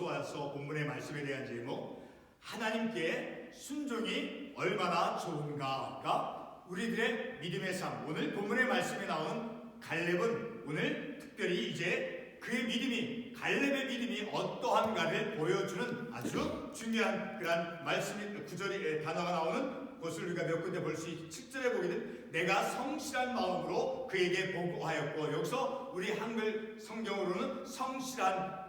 와서 본문의 말씀에 대한 제목, 하나님께 순종이 얼마나 좋은가가 우리들의 믿음의 삶. 오늘 본문의 말씀에 나온 갈렙은 오늘 특별히 이제 그의 믿음이, 갈렙의 믿음이 어떠한가를 보여주는 아주 중요한 그런 말씀이, 구절이, 단어가 나오는 것을 우리가 몇 군데 볼 수 있고, 7절에 보게 되면 내가 성실한 마음으로 그에게 보고하였고, 여기서 우리 한글 성경으로는 성실한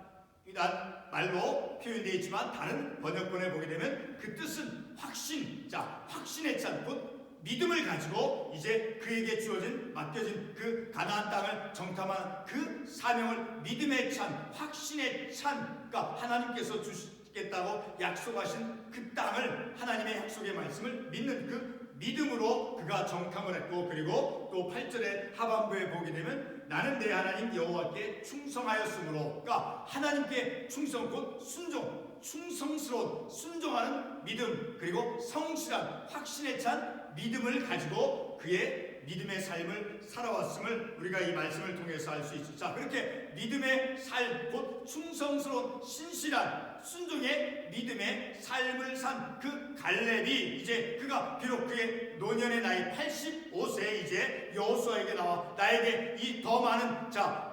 이란 말로 표현되어 있지만 다른 번역본에 보게 되면 그 뜻은 확신, 확신에 찬, 곧 믿음을 가지고 이제 그에게 주어진, 맡겨진 그 가나안 땅을 정탐하는 그 사명을 믿음에 찬, 확신에 찬, 그러니까 하나님께서 주시겠다고 약속하신 그 땅을, 하나님의 약속의 말씀을 믿는 그 믿음으로 그가 정탐을 했고, 그리고 또 8절의 하반부에 보게 되면 나는 내 하나님 여호와께 충성하였으므로, 그러니까 하나님께 충성, 곧 순종, 충성스러운 순종하는 믿음, 그리고 성실한 확신에 찬 믿음을 가지고 그의 믿음의 삶을 살아왔음을 우리가 이 말씀을 통해서 알 수 있죠. 자, 그렇게 믿음의 삶, 곧 충성스러운 신실한 순종의 믿음의 삶을 산 그 갈렙이 이제 그가 비록 그의 노년의 나이 85세에 이제 여호수아에게 나와 나에게 이 더 많은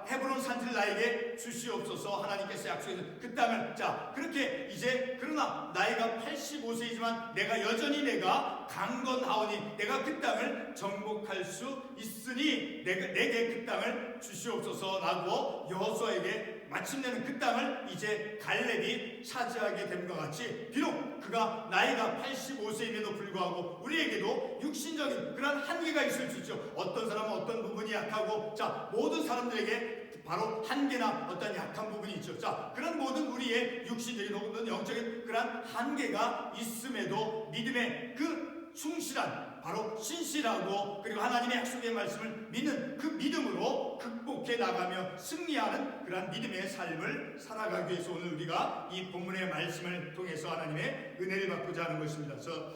헤브론 산지를 나에게 주시옵소서, 하나님께서 약속해준 그 땅을, 그렇게 이제 그러나 나이가 85세이지만 내가 여전히 내가 강건하오니 내가 그 땅을 정복할 수 있으니 내게 그 땅을 주시옵소서라고 여호수아에게 마침내는 그 땅을 이제 갈렙이 차지하게 됨과 같이, 비록 그가 나이가 85세임에도 불구하고 우리에게도 육신적인 그런 한계가 있을 수 있죠. 어떤 사람은 어떤 부분이 약하고, 모든 사람들에게 바로 한계나 어떤 약한 부분이 있죠. 그런 모든 우리의 육신적인 혹은 영적인 그런 한계가 있음에도 믿음의 그 충실한, 바로 신실하고 그리고 하나님의 약속의 말씀을 믿는 그 믿음으로 극복해 나가며 승리하는 그런 믿음의 삶을 살아가기 위해서 오늘 우리가 이 본문의 말씀을 통해서 하나님의 은혜를 받고자 하는 것입니다. 그래서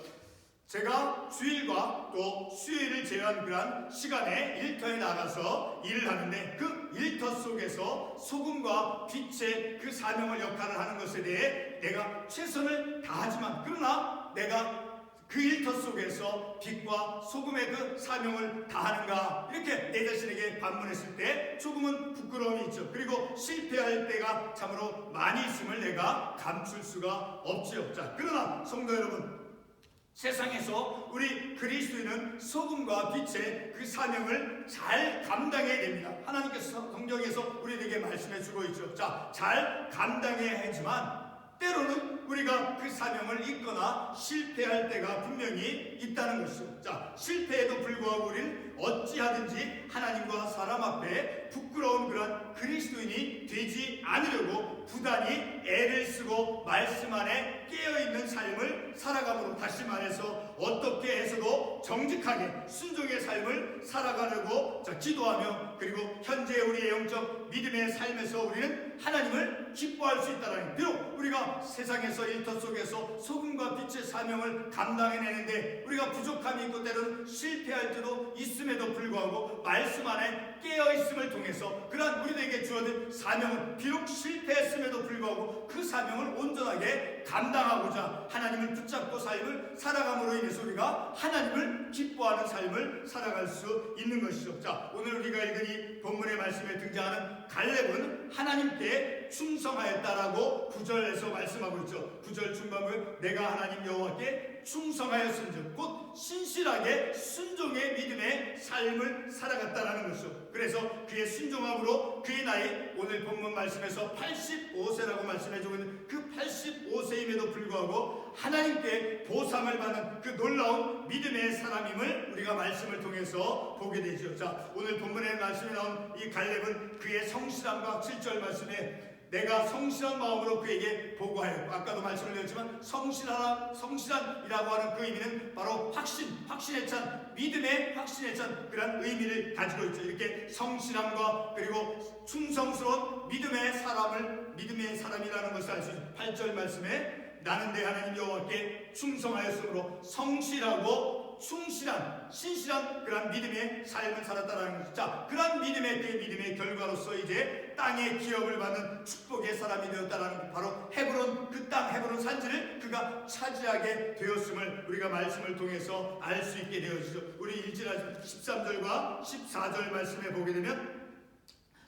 제가 주일과 또 수요일을 제외한 그런 시간에 일터에 나가서 일을 하는데, 그 일터 속에서 소금과 빛의 그 사명을 역할을 하는 것에 대해 내가 최선을 다하지만, 그러나 내가 그 일터 속에서 빛과 소금의 그 사명을 다하는가, 이렇게 내 자신에게 반문했을 때 조금은 부끄러움이 있죠. 그리고 실패할 때가 참으로 많이 있음을 내가 감출 수가 없지요. 그러나 성도 여러분, 세상에서 우리 그리스도인은 소금과 빛의 그 사명을 잘 감당해야 됩니다. 하나님께서 성경에서 우리에게 말씀해 주고 있죠. 잘 감당해야 하지만 때로는 우리가 그 사명을 잊거나 실패할 때가 분명히 있다는 것이죠. 실패에도 불구하고 우리는 어찌하든지 하나님과 사람 앞에 부끄러운 그런 그리스도인이 되지 않으려고 부단히 애를 쓰고 말씀 안에 깨어있는 삶을 살아감으로, 다시 말해서 어떻게 해서도 정직하게 순종의 삶을 살아가려고 기도하며, 그리고 현재 우리의 영적 믿음의 삶에서 우리는 하나님을 기뻐할 수 있다는, 비록 우리가 세상에서 일터 속에서 소금과 빛의 사명을 감당해내는데 우리가 부족함이 있고 때로는 실패할 때도 있음에도 불구하고 말씀 안에 깨어있음을 통해서 그러한 우리에게 주어진 사명을, 비록 실패했음에도 불구하고 그 사명을 온전하게 감당하고자 하나님을 붙잡고 삶을 살아감으로 인해서 우리가 하나님을 기뻐하는 삶을 살아갈 수 있는 것이죠. 오늘 우리가 읽은 이 본문의 말씀에 등장하는 갈렙은 하나님께 충성하였다라고 9절에서 말씀하고 있죠. 9절 중반부에 내가 하나님 여호와께 충성하였은즉, 곧 신실하게 순종의 믿음의 삶을 살아갔다라는 것이죠. 그래서 그의 순종함으로 그의 나이, 오늘 본문 말씀에서 85세라고 말씀해주고 있는 그 85세임에도 불구하고 하나님께 보상을 받는 그 놀라운 믿음의 사람임을 우리가 말씀을 통해서 보게 되죠. 오늘 본문에 말씀이 나온 이 갈렙은 그의 성실함과 7절 말씀에 내가 성실한 마음으로 그에게 보고하였고, 아까도 말씀을 드렸지만 성실한이라고 하는 그 의미는 바로 확신에 찬, 믿음의 확신에 찬 그런 의미를 가지고 있죠. 이렇게 성실함과 그리고 충성스러운 믿음의 사람이라는 것을 알 수 있죠. 8절 말씀에 나는 내 하나님 여호와께 충성하였으므로 성실하고 충실한, 신실한 그런 믿음의 삶을 살았다라는 것이죠. 그런 믿음의 결과로서 이제 땅의 기업을 받는 축복의 사람이 되었다라는, 바로 헤브론 산지를 그가 차지하게 되었음을 우리가 말씀을 통해서 알 수 있게 되어지죠. 우리 1절 13절과 14절 말씀에 보게 되면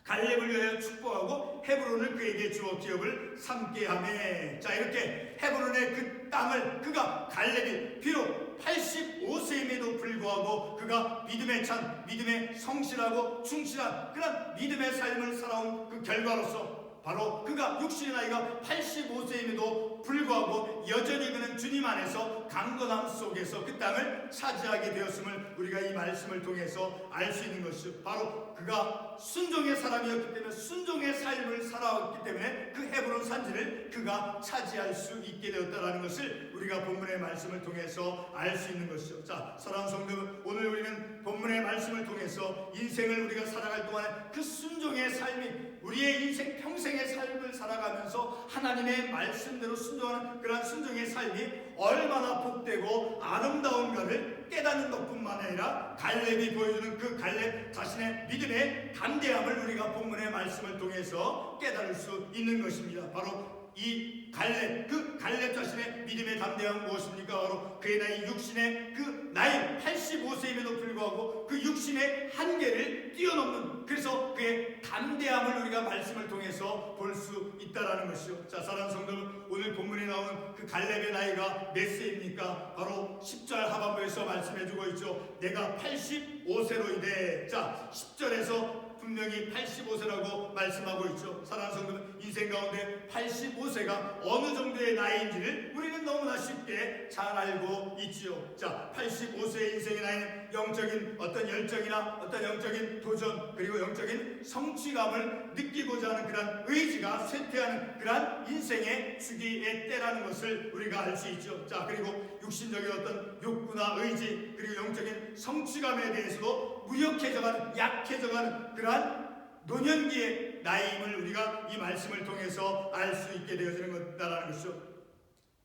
갈렙을 위하여 축복하고 헤브론을 그에게 주어 기업을 삼게 하매. 자, 이렇게 헤브론의 그 땅을 그가 갈렙이 비록 85세임에도 불구하고 그가 믿음에 찬, 믿음에 성실하고 충실한 그런 믿음의 삶을 살아온 그 결과로서 바로 그가 육신의 나이가 85세임에도 불구하고 여전히 그는 주님 안에서 강건함 속에서 그 땅을 차지하게 되었음을 우리가 이 말씀을 통해서 알 수 있는 것이죠. 바로 그가 순종의 사람이었기 때문에, 순종의 삶을 살아왔기 때문에 그 헤브론 산지를 그가 차지할 수 있게 되었다는 것을 우리가 본문의 말씀을 통해서 알 수 있는 것이죠. 자, 사랑하는 성도 여러분, 오늘 우리는 본문의 말씀을 통해서 인생을 우리가 살아갈 동안에 그 순종의 삶이 우리의 인생 평생의 삶을 살아가면서 하나님의 말씀대로 순종하는 그러한 순종의 삶이 얼마나 복되고 아름다운가를 깨닫는 것뿐만 아니라 갈렙이 보여주는 그 갈렙 자신의 믿음의 담대함을 우리가 본문의 말씀을 통해서 깨달을 수 있는 것입니다. 바로 이 갈렙, 그 갈렙 자신의 믿음의 담대함은 무엇입니까? 바로 그의 나이 육신의 그 나이 85세임에도 불구하고 그 육신의 한계를 뛰어넘는, 그래서 그의 담대함을 우리가 말씀을 통해서 볼 수 있다라는 것이죠. 자, 사랑하는 성도 여러분, 오늘 본문에 나온 그 갈렙의 나이가 몇 세입니까? 바로 10절 하반부에서 말씀해주고 있죠. 내가 85세로 이래. 자, 10절에서 분명히 85세라고 말씀하고 있죠. 사랑하는 성도는 인생 가운데 85세가 어느 정도의 나이인지를 우리는 너무나 쉽게 잘 알고 있지요. 자, 85세의 인생의 나이는 영적인 어떤 열정이나 어떤 영적인 도전, 그리고 영적인 성취감을 느끼고자 하는 그런 의지가 쇠퇴하는 그런 인생의 주기의 때라는 것을 우리가 알 수 있죠. 자, 그리고 육신적인 어떤 욕구나 의지, 그리고 영적인 성취감에 대해서도 무력해져가는, 약해져가는 그러한 노년기의 나이임을 우리가 이 말씀을 통해서 알 수 있게 되어지는 것이라는 것이죠.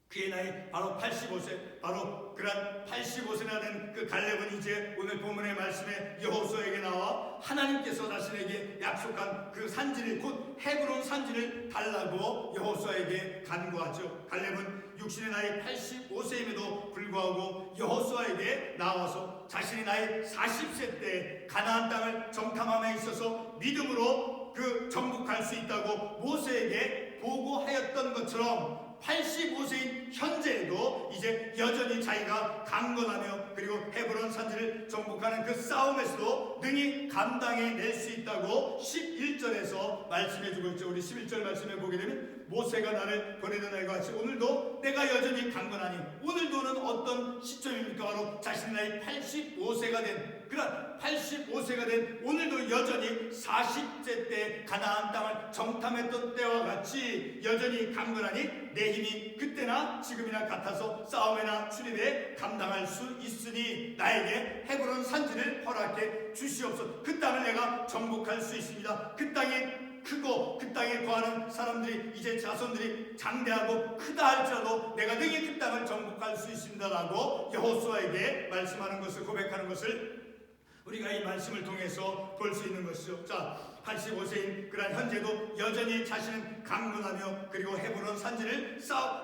그의 나이 바로 85세, 바로 그런 85세나 된 그 갈렙은 이제 오늘 본문의 말씀에 여호수아에게 나와 하나님께서 자신에게 약속한 그 산지를, 곧 헤브론 산지를 달라고 여호수아에게 간구하죠. 갈렙은 육신의 나이 85세임에도 불구하고 여호수아에게 나와서 자신의 나이 40세 때 가나안 땅을 정탐함에 있어서 믿음으로 그 정복할 수 있다고 모세에게 보고하였던 것처럼 85세인 현재에도 이제 여전히 자기가 강건하며 그리고 헤브론 산지를 정복하는 그 싸움에서도 능히 감당해낼 수 있다고 11절에서 말씀해주고 있죠. 우리 11절 말씀에 보게 되면 모세가 나를 보내는 날과 같이 오늘도 내가 여전히 강건하니, 오늘도는 어떤 시점입니까? 바로 자신의 나이 85세가 된, 그런 85세가 된 오늘도 여전히 40세 때 가나안 땅을 정탐했던 때와 같이 여전히 강건하니 내 힘이 그때나 지금이나 같아서 싸움이나 출입에 감당할 수 있으니 나에게 헤브론 산지를 허락해 주시옵소서. 그 땅을 내가 정복할 수 있습니다. 그 땅에 크고 그 땅에 거하는 사람들이, 이제 자손들이 장대하고 크다 할지라도 내가 능히 그 땅을 정복할 수 있습니다라고 여호수아에게 말씀하는 것을, 고백하는 것을 우리가 이 말씀을 통해서 볼 수 있는 것이죠. 자, 85세인 그런 현재도 여전히 자신은 강건하며 그리고 헤브론 산지를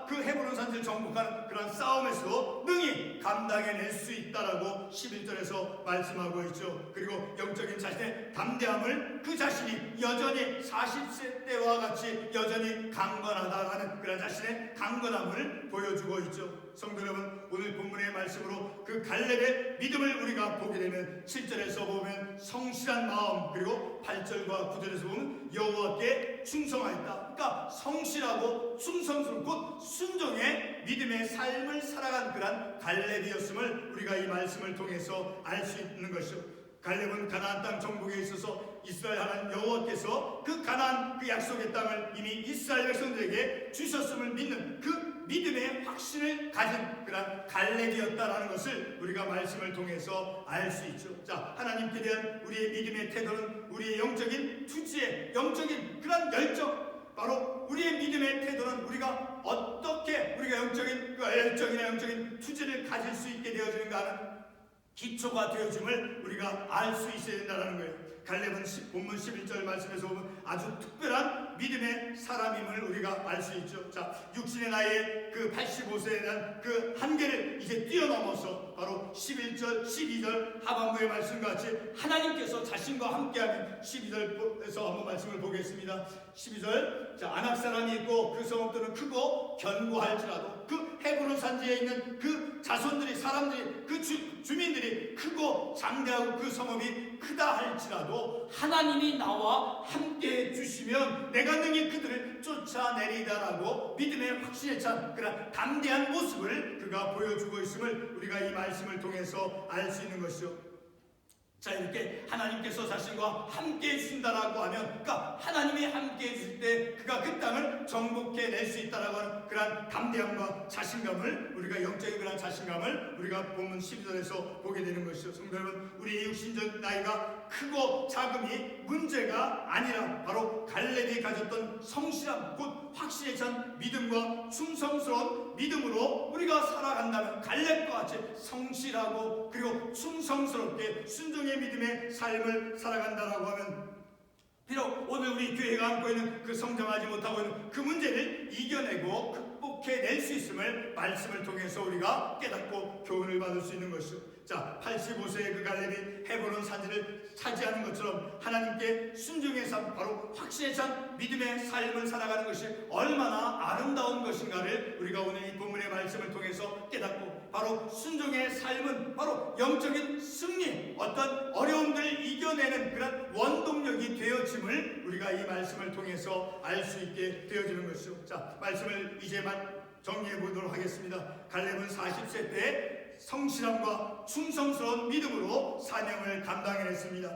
그 헤브론 산지를 정복하는 그런 싸움에서도 능히 감당해낼 수 있다라고 11절에서 말씀하고 있죠. 그리고 영적인 자신의 담대함을 그 자신이 여전히 40세 때와 같이 여전히 강건하다라는 그런 자신의 강건함을 보여주고 있죠. 성도 여러분, 오늘 본문의 말씀으로 그 갈렙의 믿음을 우리가 보게 되면 7절에서 보면 성실한 마음, 그리고 8절과 9절에서 보면 여호와께 충성하였다. 그러니까 성실하고 충성스러운, 곧 순종의 믿음의 삶을 살아간 그런 갈렙이었음을 우리가 이 말씀을 통해서 알 수 있는 것이죠. 갈렙은 가나안 땅 정복에 있어서 이스라엘 하나님 여호와께서 그 가나안 그 약속의 땅을 이미 이스라엘 백성들에게 주셨음을 믿는 그 믿음의 확신을 가진 그런 갈렙이었다라는 것을 우리가 말씀을 통해서 알 수 있죠. 자, 하나님께 대한 우리의 믿음의 태도는 우리의 영적인 투지의 영적인 그런 열정, 바로 우리의 믿음의 태도는 우리가 어떻게 우리가 영적인 그 열정이나 영적인 투지를 가질 수 있게 되어지는가 하는 기초가 되어짐을 우리가 알 수 있어야 된다는 거예요. 갈렙은 본문 11절 말씀에서 보면 아주 특별한 충성스러운 믿음의 사람임을 우리가 알 수 있죠. 자, 육신의 나이에 그 85세에 대한 그 한계를 이제 뛰어넘어서 바로 11절, 12절 하반부의 말씀과 같이 하나님께서 자신과 함께하는 12절에서 한번 말씀을 보겠습니다. 12절, 자, 아낙 사람이 있고 그 성읍들은 크고 견고할지라도 그 헤브론 산지에 있는 그 자손들이, 사람들이, 그 주민들이 크고 장대하고 그 성읍이 크다 할지라도 하나님이 나와 함께 해주시면 내가 능히 그들을 쫓아내리다라고 믿음의 확신에 찬 그런 담대한 모습을 그가 보여주고 있음을 우리가 이 말씀을 통해서 알 수 있는 것이죠. 자, 이렇게 하나님께서 자신과 함께 해주신다라고 하면, 그러니까 하나님이 함께 해주실 때 그가 그 땅을 정복해 낼 수 있다라고 하는 그러한 담대함과 자신감을, 우리가 영적인 그러한 자신감을 우리가 본문 12절에서 보게 되는 것이죠. 성도 여러분, 우리의 육신적 나이가 크고 작음이 문제가 아니라 바로 갈렙이 가졌던 성실함, 곧 확신에 찬 믿음과 충성스러운 믿음으로 우리가 살아간다면 갈렙과 같이 성실하고 그리고 충성스럽게 순종의 믿음의 삶을 살아간다라고 하면, 비록 오늘 우리 교회가 안고 있는 그 성장하지 못하고 있는 그 문제를 이겨내고 극복해낼 수 있음을 말씀을 통해서 우리가 깨닫고 교훈을 받을 수 있는 것이죠. 자, 85세의 그 갈렙이 헤브론 산지를 차지하는 것처럼 하나님께 순종의 삶, 바로 확신에 찬 믿음의 삶을 살아가는 것이 얼마나 아름다운 것인가를 우리가 오늘 이 본문의 말씀을 통해서 깨닫고, 바로 순종의 삶은 바로 영적인 승리, 어떤 어려움들을 이겨내는 그런 원동력이 되어짐을 우리가 이 말씀을 통해서 알 수 있게 되어지는 것이죠. 자, 말씀을 이제만 정리해 보도록 하겠습니다. 갈렙은 40세 때 성실함과 충성스러운 믿음으로 사명을 감당해냈습니다.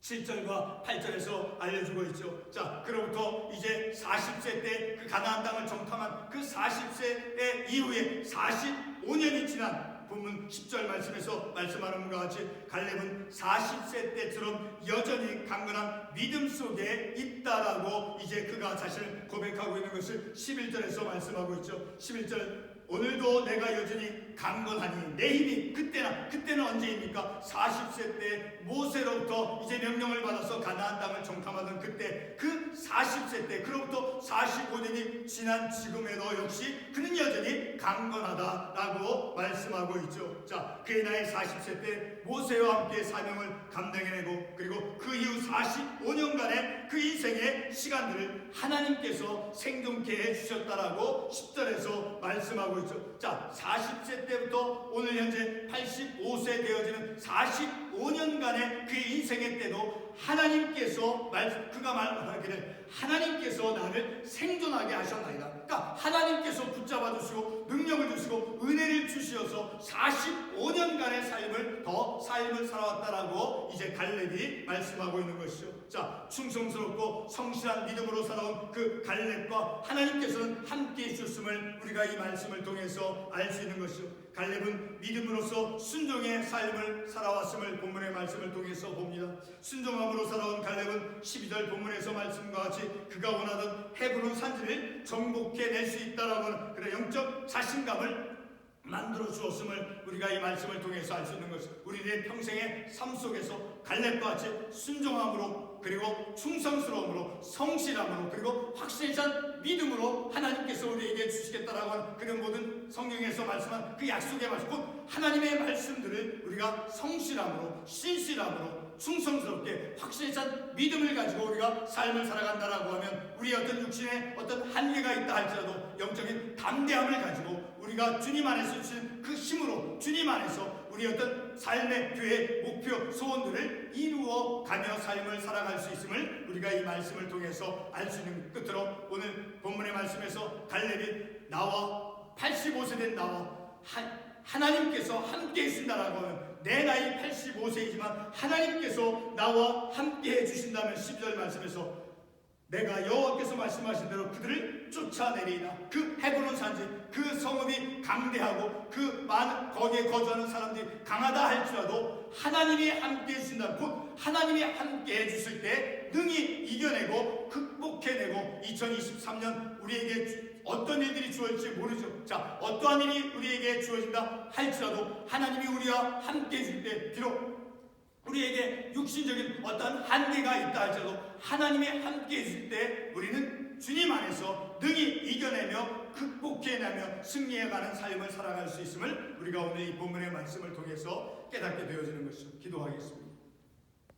7절과 8절에서 알려주고 있죠. 자, 그로부터 이제 40세 때 그 가나안 땅을 정탐한 그 40세의 이후에 45년이 지난 본문 10절 말씀에서 말씀하는 것과 같이 갈렙은 40세 때처럼 여전히 강건한 믿음 속에 있다라고 이제 그가 자신을 고백하고 있는 것을 11절에서 말씀하고 있죠. 11절, 오늘도 내가 여전히 강건하니 내 힘이 그때는 언제입니까? 40세 때 모세로부터 이제 명령을 받아서 가나안 땅을 정탐하던 그때, 그 40세 때, 그로부터 45년이 지난 지금에도 역시 그는 여전히 강건하다라고 말씀하고 있죠. 자, 그의 나이 40세 때 모세와 함께 사명을 감당해내고, 그리고 그 이후 45년간의 그 인생의 시간들을 하나님께서 생존케 해주셨다라고 10절에서 말씀하고 있죠. 자, 40세 때부터 오늘 현재 85세 되어지는 45년간의 그의 인생의 때도 하나님께서 그가 말하기를 하나님께서 나를 생존하게 하셨나이다. 그러니까 하나님께서 붙잡아 주시고 능력을 주시고 은혜를 주시어서 45년간의 삶을 살아왔다라고 이제 갈렙이 말씀하고 있는 것이죠. 자, 충성스럽고 성실한 믿음으로 살아온 그 갈렙과 하나님께서는 함께 해주셨음을 우리가 이 말씀을 통해서 알 수 있는 것이죠. 갈렙은 믿음으로써 순종의 삶을 살아왔음을 본문의 말씀을 통해서 봅니다. 순종함으로 살아온 갈렙은 12절 본문에서 말씀과 같이 그가 원하던 헤브론 산지를 정복해낼 수 있다라고 하는 그런 영적 자신감을 만들어 주었음을 우리가 이 말씀을 통해서 알 수 있는 것입니다. 우리의 평생의 삶 속에서 갈렙과 같이 순종함으로, 그리고 충성스러움으로, 성실함으로, 그리고 확신에 찬 믿음으로 하나님께서 우리에게 주시겠다라고 하는 그런 모든 성경에서 말씀한 그 약속의 말씀, 곧 하나님의 말씀들을 우리가 성실함으로, 신실함으로, 충성스럽게 확신에 찬 믿음을 가지고 우리가 삶을 살아간다라고 하면, 우리 어떤 육신에 어떤 한계가 있다 할지라도 영적인 담대함을 가지고 우리가 주님 안에서 주신 그 힘으로 주님 안에서 우리 어떤 삶의 교회 목표 소원들을 이루어 가며 삶을 살아갈 수 있음을 우리가 이 말씀을 통해서 알 수 있는, 끝으로 오늘 본문의 말씀에서 갈렙이 나와 85세 된 나와 하나님께서 함께 해주신다라고 하면, 내 나이 85세이지만 하나님께서 나와 함께 해주신다면 12절 말씀에서 내가 여호와께서 말씀하신 대로 그들을 쫓아내리이다. 그 헤브론 산지, 그 성읍이 강대하고 그 많은 거기에 거주하는 사람들이 강하다 할지라도 하나님이 함께 해주신다. 곧 하나님이 함께 해주실 때 능히 이겨내고 극복해내고 2023년 우리에게 어떤 일들이 주어질지 모르죠. 자, 어떠한 일이 우리에게 주어진다 할지라도 하나님이 우리와 함께 해줄 때 비록 우리에게 육신적인 어떤 한계가 있다 할지라도 하나님이 함께 있을 때 우리는 주님 안에서 능히 이겨내며 극복해내며 승리해가는 삶을 살아갈 수 있음을 우리가 오늘 이 본문의 말씀을 통해서 깨닫게 되어지는 것을 기도하겠습니다.